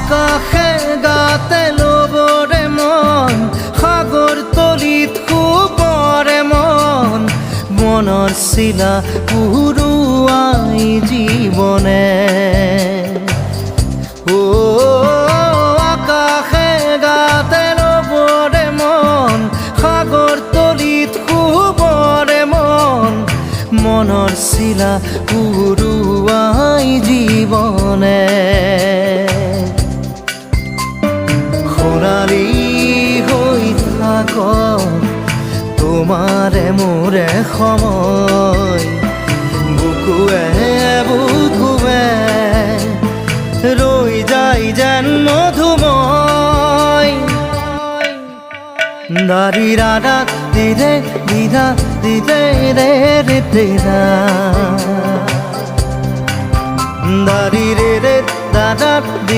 আকাশে গাতে ল'বৰে মন সাগৰ তলিত শুবৰে মন মনৰ চিলা উৰুৱাই জীৱনে আকাশে গাতে ল'বৰে মন সাগৰ তলিত শুবৰে মন মনৰ চিলা উৰুৱাই জীৱনে খৰালি হৈ থাক তোমাৰে মোৰে সময় বুকুৱে বুকুৱে ৰৈ যায় যেন মধুময় দাৰি ৰাধা দিদে দিদা দিদে ৰে ৰে তেৰা দাৰি ৰে ৰে দাদা